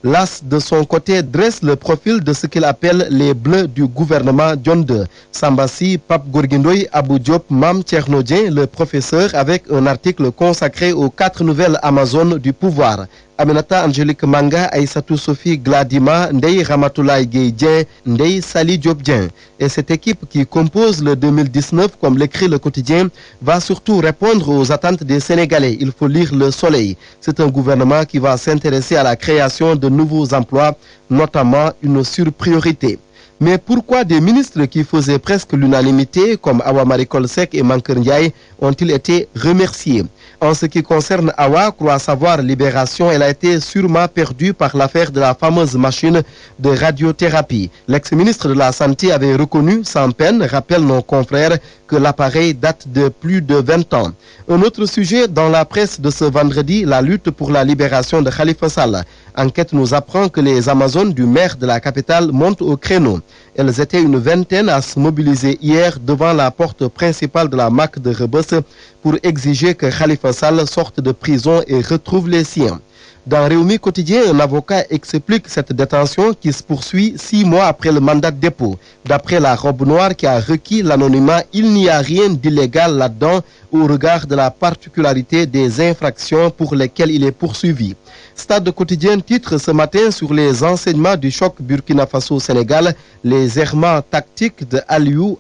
L'AS, de son côté, dresse le profil de ce qu'il appelle les bleus du gouvernement John II. Sambassi, Pape Gorguindoy, Abou Diop, Mam Tchernodien, le professeur, avec un article consacré aux 4 nouvelles Amazones du pouvoir. Aminata Angélique Manga, Aïssatou Sophie Gladima, Ndei Ramatoulaye Gueye, Ndei Sali Diop Dien. Et cette équipe qui compose le 2019, comme l'écrit le quotidien, va surtout répondre aux attentes des Sénégalais. Il faut lire Le Soleil. C'est un gouvernement qui va s'intéresser à la création de nouveaux emplois, notamment une surpriorité. Mais pourquoi des ministres qui faisaient presque l'unanimité, comme Awa Maricol Sek et Mankeur Ndiaye, ont-ils été remerciés? En ce qui concerne Awa, croit savoir Libération, elle a été sûrement perdue par l'affaire de la fameuse machine de radiothérapie. L'ex-ministre de la Santé avait reconnu sans peine, rappellent nos confrères, que l'appareil date de plus de 20 ans. Un autre sujet dans la presse de ce vendredi, la lutte pour la libération de Khalifa Sall. Enquête nous apprend que les Amazones du maire de la capitale montent au créneau. Elles étaient une vingtaine à se mobiliser hier devant la porte principale de la MAC de Rebeuss pour exiger que Khalifa Sall sorte de prison et retrouve les siens. Dans Réumi Quotidien, un avocat explique cette détention qui se poursuit 6 mois après le mandat de dépôt. D'après la robe noire qui a requis l'anonymat, il n'y a rien d'illégal là-dedans au regard de la particularité des infractions pour lesquelles il est poursuivi. Stade Quotidien titre ce matin sur les enseignements du choc Burkina Faso-Sénégal, les errements tactiques de Aliou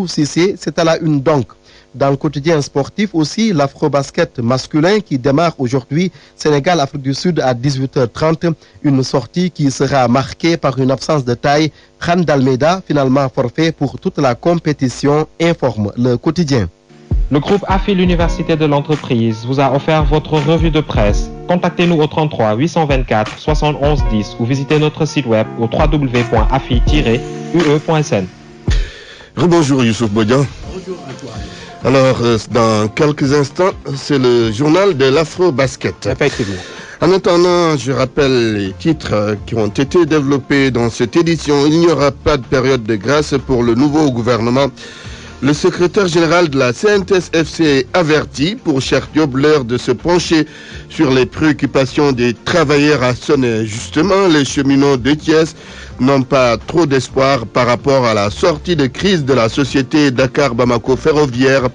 Cissé, c'est à la une donc. Dans le quotidien sportif aussi, l'afro-basket masculin qui démarre aujourd'hui, Sénégal-Afrique du Sud à 18h30. Une sortie qui sera marquée par une absence de taille. Khan Dalmeida, finalement forfait pour toute la compétition, informe le quotidien. Le groupe AFI, l'Université de l'entreprise, vous a offert votre revue de presse. Contactez-nous au 33 824 71 10 ou visitez notre site web au www.afi-ue.sn. Rebonjour Youssouf Bodian. Bonjour à toi. Alors, dans quelques instants, c'est le journal de l'Afro-Basket. Effectivement. En attendant, je rappelle les titres qui ont été développés dans cette édition. Il n'y aura pas de période de grâce pour le nouveau gouvernement. Le secrétaire général de la CNTS-FC avertit pour Cheikh Diop l'heure de se pencher sur les préoccupations des travailleurs à Sonnet. Justement, les cheminots de Thiès n'ont pas trop d'espoir par rapport à la sortie de crise de la société Dakar-Bamako ferroviaire.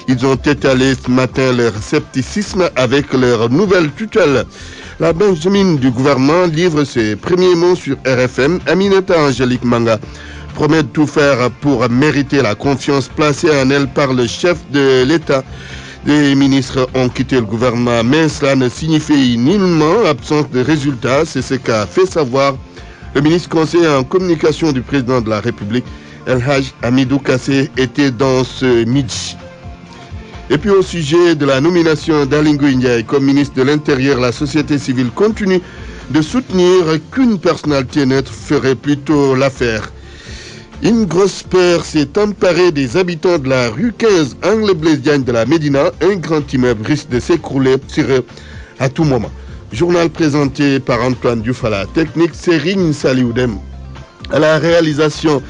Ils ont étalé ce matin leur scepticisme avec leur nouvelle tutelle. La Benjamin du gouvernement livre ses premiers mots sur RFM. Aminata Angélique Manga promet de tout faire pour mériter la confiance placée en elle par le chef de l'État. Les ministres ont quitté le gouvernement, mais cela ne signifie nullement absence de résultats. C'est ce qu'a fait savoir le ministre conseiller en communication du président de la République, El Hadj Hamidou Kassé, était dans ce midi. Et puis au sujet de la nomination d'Aly Ngouille Ndiaye comme ministre de l'Intérieur, la société civile continue de soutenir qu'une personnalité neutre ferait plutôt l'affaire. Une grosse peur s'est emparée des habitants de la rue 15, angle Blaise Diagne de la Médina. Un grand immeuble risque de s'écrouler sur eux à tout moment. Journal présenté par Antoine Diouf à la technique, Serigne Salioudem. À la réalisation,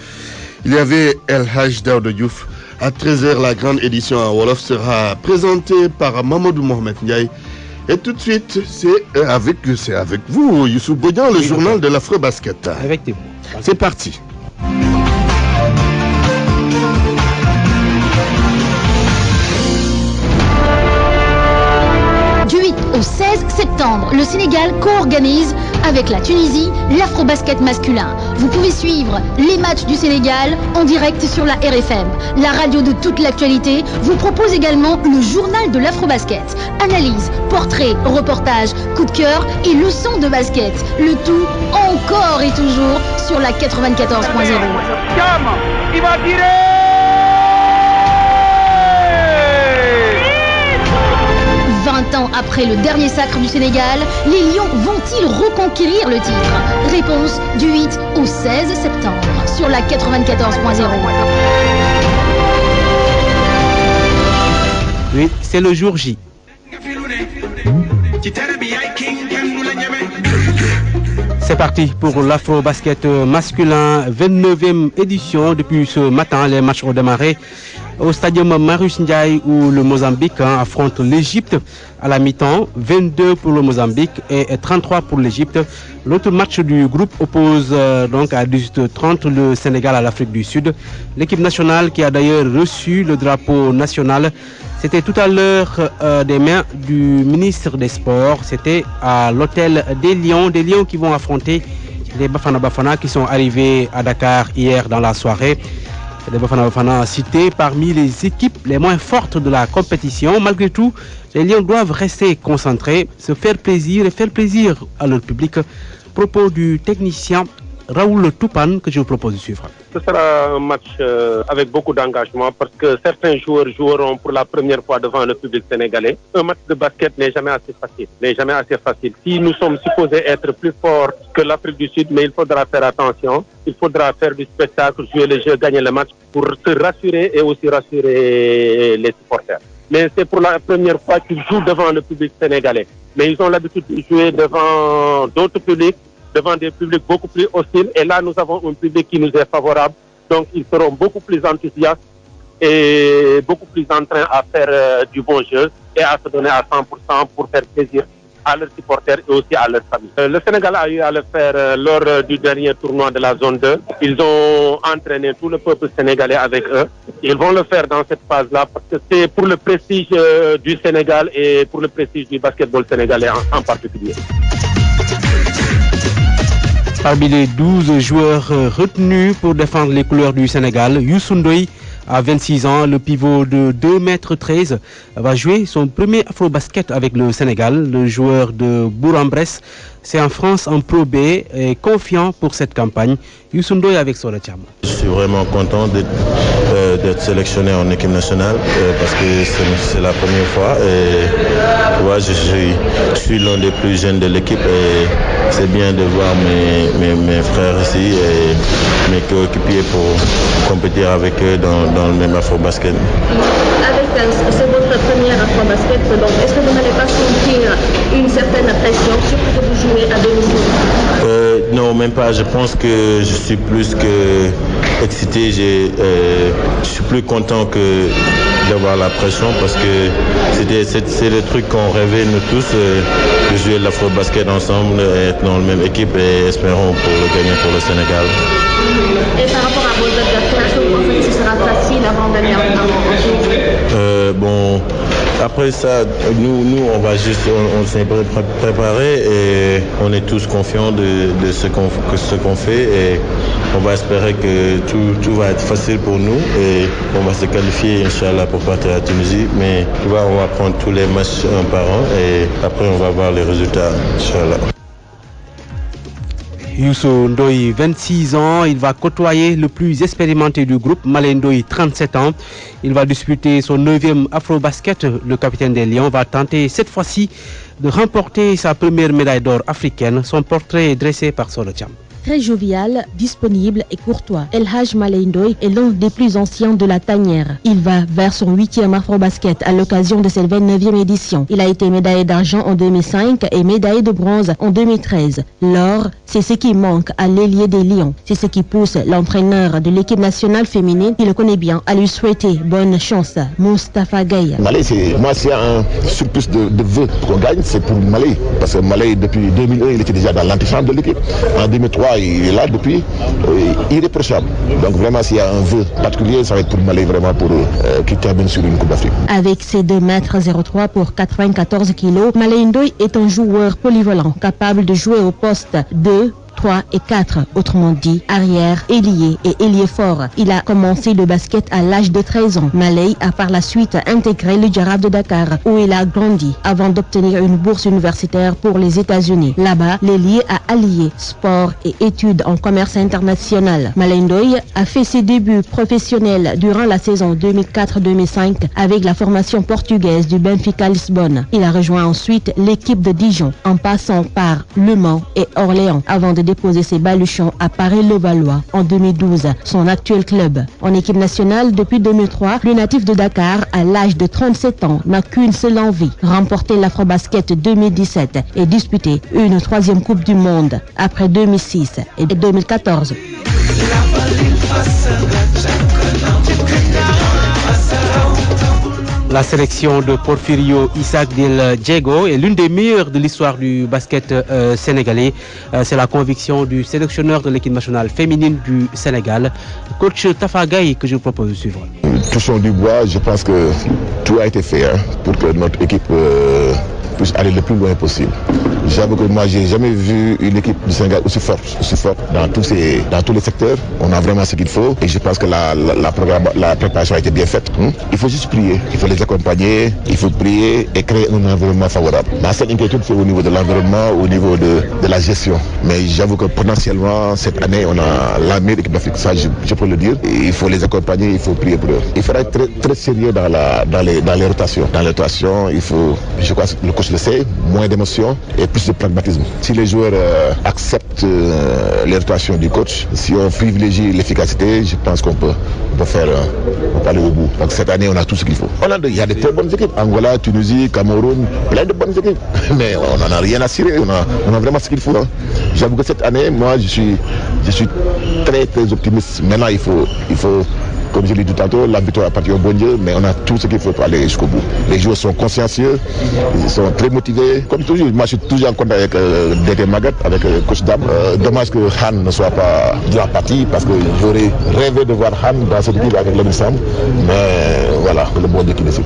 il y avait El Hadj Daouda Diouf. À 13h, la grande édition en Wolof sera présentée par Mamadou Mohamed Ndiaye. Et tout de suite, c'est avec vous, Youssouf Bodian, le journal de l'Afro-Basket. Effectivement. C'est parti. 16 septembre, le Sénégal co-organise avec la Tunisie l'Afrobasket masculin. Vous pouvez suivre les matchs du Sénégal en direct sur la RFM. La radio de toute l'actualité vous propose également le journal de l'Afrobasket. Analyse, portrait, reportage, coup de cœur et leçons de basket. Le tout encore et toujours sur la 94.0. Il va tirer! 20 ans après le dernier sacre du Sénégal, les Lions vont-ils reconquérir le titre? Réponse du 8 au 16 septembre sur la 94.0. Oui, c'est le jour J. C'est parti pour l'Afro-Basket masculin, 29e édition. Depuis ce matin, les matchs ont démarré au stadium Marius Ndiaye où le Mozambique affronte l'Égypte à la mi-temps, 22 pour le Mozambique et 33 pour l'Égypte. L'autre match du groupe oppose donc à 18h30 le Sénégal à l'Afrique du Sud. L'équipe nationale qui a d'ailleurs reçu le drapeau national, c'était tout à l'heure des mains du ministre des Sports. C'était à l'hôtel des Lions qui vont affronter les Bafana Bafana qui sont arrivés à Dakar hier dans la soirée. Les Bafana Bafana cités parmi les équipes les moins fortes de la compétition. Malgré tout, les Lions doivent rester concentrés, se faire plaisir et faire plaisir à leur public. Propos du technicien Raoul Toupane que je vous propose de suivre. Ce sera un match avec beaucoup d'engagement parce que certains joueurs joueront pour la première fois devant le public sénégalais. Un match de basket n'est jamais assez facile. Si nous sommes supposés être plus forts que l'Afrique du Sud, mais il faudra faire attention. Il faudra faire du spectacle, jouer le jeu, gagner le match pour se rassurer et aussi rassurer les supporters. Mais c'est pour la première fois qu'ils jouent devant le public sénégalais. Mais ils ont l'habitude de jouer devant d'autres publics, devant des publics beaucoup plus hostiles. Et là, nous avons un public qui nous est favorable. Donc, ils seront beaucoup plus enthousiastes et beaucoup plus en train à faire du bon jeu et à se donner à 100% pour faire plaisir à leurs supporters et aussi à leurs familles. Le Sénégal a eu à le faire lors du dernier tournoi de la zone 2. Ils ont entraîné tout le peuple sénégalais avec eux. Ils vont le faire dans cette phase-là parce que c'est pour le prestige du Sénégal et pour le prestige du basketball sénégalais en particulier. Parmi les 12 joueurs retenus pour défendre les couleurs du Sénégal, Youssou Ndoye, à 26 ans, le pivot de 2,13 m, va jouer son premier Afro-Basket avec le Sénégal. Le joueur de Bourg-en-Bresse, c'est en France en Pro B et confiant pour cette campagne. Youssou Ndoye avec Sola Thiam. Je suis vraiment content d'être sélectionné en équipe nationale parce que c'est la première fois. Et je suis l'un des plus jeunes de l'équipe et c'est bien de voir mes frères ici et mes coéquipiers pour compétir avec eux dans le même Afro-Basket. C'est votre première Afro-Basket, donc est-ce que vous n'allez pas sentir une certaine pression, surtout que vous jouez à domicile? Non, même pas. Je pense que je suis plus que excité. Je suis plus content que d'avoir la pression parce que c'est le truc qu'on rêvait nous tous de jouer l'Afro-Basket ensemble, être dans la même équipe et espérons pour le gagner pour le Sénégal. Et par rapport à vos adversaires, est-ce que vous pensez que ce sera facile avant d'aller en Bon, après ça, nous on s'est préparé et on est tous confiants de ce qu'on fait et on va espérer que tout va être facile pour nous et on va se qualifier, Inch'Allah, pour partir à la Tunisie. Mais on va prendre tous les matchs un par un et après on va voir les résultats, Inch'Allah. Youssou Ndoye, 26 ans, il va côtoyer le plus expérimenté du groupe, Malé Ndoye, 37 ans. Il va disputer son 9e Afro-Basket. Le capitaine des Lions va tenter cette fois-ci de remporter sa première médaille d'or africaine. Son portrait est dressé par Sola Thiam. Très jovial, disponible et courtois, El Hadj Malé Ndoye est l'un des plus anciens de la tanière. Il va vers son 8e Afro-Basket à l'occasion de cette 29e édition. Il a été médaillé d'argent en 2005 et médaillé de bronze en 2013. L'or, c'est ce qui manque à l'ailier des Lions. C'est ce qui pousse l'entraîneur de l'équipe nationale féminine, qui le connaît bien, à lui souhaiter bonne chance. Moustapha Gaye. Malé, moi s'il y a un surplus de vœux qu'on gagne, c'est pour Malé. Parce que Malé, depuis 2001, il était déjà dans l'antichambre de l'équipe. En 2003, fois, il est là depuis, irréprochable. Donc vraiment, s'il y a un vœu particulier, ça va être pour Malé, vraiment pour qu'il termine sur une Coupe d'Afrique. Avec ses 2,03 m pour 94 kg, Malé Ndoye est un joueur polyvalent, capable de jouer au poste 2, 3 et 4, autrement dit arrière, ailier et ailier fort. Il a commencé le basket à l'âge de 13 ans. Malé a par la suite intégré le Jaraaf de Dakar où il a grandi avant d'obtenir une bourse universitaire pour les États-Unis. Là-bas, l'ailier a allié sport et études en commerce international. Malé Ndoye a fait ses débuts professionnels durant la saison 2004-2005 avec la formation portugaise du Benfica Lisbonne. Il a rejoint ensuite l'équipe de Dijon en passant par Le Mans et Orléans avant de déposer ses baluchons à Paris-Levallois en 2012, son actuel club. En équipe nationale depuis 2003, le natif de Dakar, à l'âge de 37 ans, n'a qu'une seule envie, remporter l'Afrobasket 2017 et disputer une 3e Coupe du Monde après 2006 et 2014. La sélection de Porfirio Isaac Del Diego est l'une des meilleures de l'histoire du basket sénégalais. C'est la conviction du sélectionneur de l'équipe nationale féminine du Sénégal, coach Tafa Gaye, que je vous propose de suivre. Touchons du bois, je pense que tout a été fait pour que notre équipe puisse aller le plus loin possible. J'avoue que moi, j'ai jamais vu une équipe du Sénégal aussi forte dans tous les secteurs. On a vraiment ce qu'il faut et je pense que la préparation a été bien faite. Il faut juste prier, il faut les accompagner, il faut prier et créer un environnement favorable. Ma seule inquiétude, c'est au niveau de l'environnement, au niveau de la gestion. Mais j'avoue que potentiellement, cette année, on a la meilleure équipe d'Afrique, ça je peux le dire. Et il faut les accompagner, il faut prier pour eux. Il faudra être très, très sérieux dans les rotations. Dans les rotations, il faut, je crois que le coach le sait, moins d'émotion et plus de pragmatisme. Si les joueurs acceptent les rotations du coach, si on privilégie l'efficacité, je pense qu'on peut aller au bout. Donc cette année, on a tout ce qu'il faut. Il y a de très bonnes équipes. Angola, Tunisie, Cameroun, plein de bonnes équipes. Mais on n'en a rien à cirer. On a vraiment ce qu'il faut. J'avoue que cette année, moi, je suis très, très optimiste. Maintenant, il faut comme je l'ai dit tantôt, la victoire appartient au bon Dieu, mais on a tout ce qu'il faut pour aller jusqu'au bout. Les joueurs sont consciencieux, ils sont très motivés. Comme toujours, moi je suis toujours en contact avec Dédé Maguette, avec coach Dam. Dommage que Han ne soit pas de la partie, parce que j'aurais rêvé de voir Han dans cette équipe avec l'homme Sam. Mais voilà, le bon Dieu qui décide.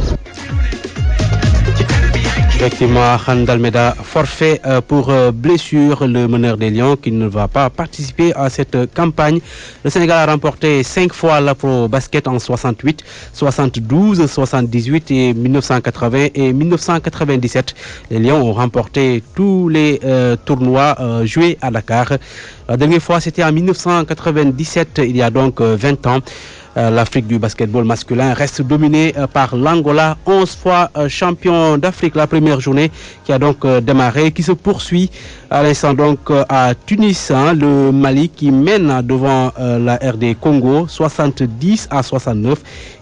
Effectivement, Han Dalmeda forfait pour blessure, le meneur des Lions qui ne va pas participer à cette campagne. Le Sénégal a remporté 5 fois l'Afro-Basket en 68, 72, 78 et 1980 et 1997. Les Lions ont remporté tous les tournois joués à Dakar. La dernière fois, c'était en 1997, il y a donc 20 ans. L'Afrique du basketball masculin reste dominée par l'Angola, 11 fois champion d'Afrique. La première journée qui a donc démarré, qui se poursuit à l'instant donc à Tunis, le Mali qui mène devant la RD Congo 70-69.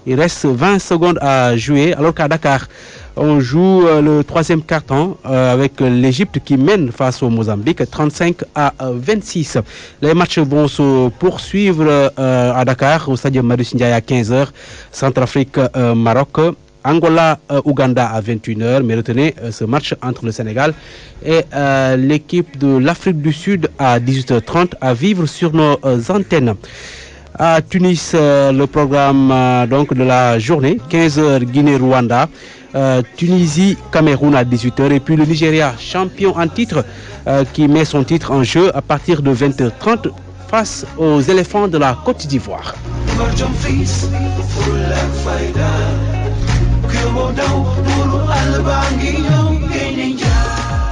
Il reste 20 secondes à jouer, alors qu'à Dakar, on joue le 3e quart-temps avec l'Égypte qui mène face au Mozambique 35-26. Les matchs vont se poursuivre à Dakar au stade Marius Ndiaye à 15h, Centrafrique Maroc, Angola Ouganda à 21h. Mais retenez ce match entre le Sénégal et l'équipe de l'Afrique du Sud à 18h30 à vivre sur nos antennes. À Tunis, le programme donc de la journée, 15h Guinée-Rwanda, Tunisie-Cameroun à 18h et puis le Nigeria, champion en titre, qui met son titre en jeu à partir de 20h30 face aux éléphants de la Côte d'Ivoire.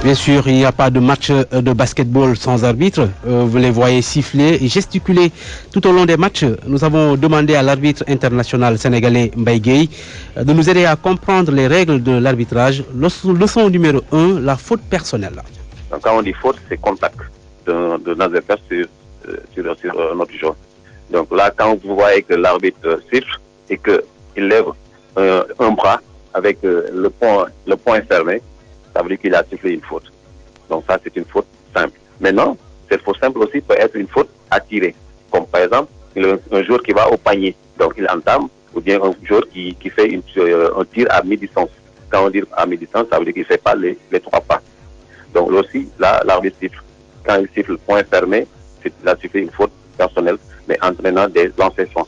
Bien sûr, il n'y a pas de match de basketball sans arbitre. Vous les voyez siffler et gesticuler tout au long des matchs. Nous avons demandé à l'arbitre international sénégalais Mbaye Gueye de nous aider à comprendre les règles de l'arbitrage. Leçon numéro 1, la faute personnelle. Donc, quand on dit faute, c'est contact de nos adversaires sur notre joueur. Donc là, quand vous voyez que l'arbitre siffle et qu'il lève un bras avec le poing fermé, ça veut dire qu'il a sifflé une faute. Donc ça, c'est une faute simple. Maintenant, cette faute simple aussi peut être une faute attirée. Comme par exemple, un joueur qui va au panier, donc il entame, ou bien un joueur qui fait un tir à mi-distance. Quand on dit à mi-distance, ça veut dire qu'il ne fait pas les 3 pas. Donc là aussi, là, l'arbitre siffle. Quand il siffle point fermé, il a suffi une faute personnelle, mais entraînant des lancers francs.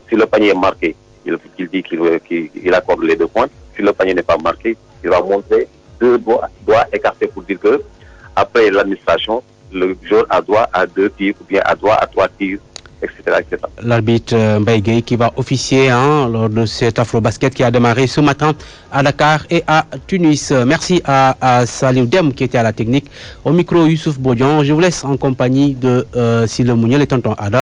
Si le panier est marqué, il dit qu'il accorde les 2 points. Si le panier n'est pas marqué, il va montrer 2 doigts écartés pour dire que après l'administration, le joueur a droit à 2 tirs ou bien a droit à 3 tirs, etc. etc. L'arbitre Mbaye Gueye qui va officier lors de cet Afro-Basket qui a démarré ce matin à Dakar et à Tunis. Merci à Salim Dem qui était à la technique. Au micro, Youssouf Bodian. Je vous laisse en compagnie de Sylvain Mouniel et Tonton Ada.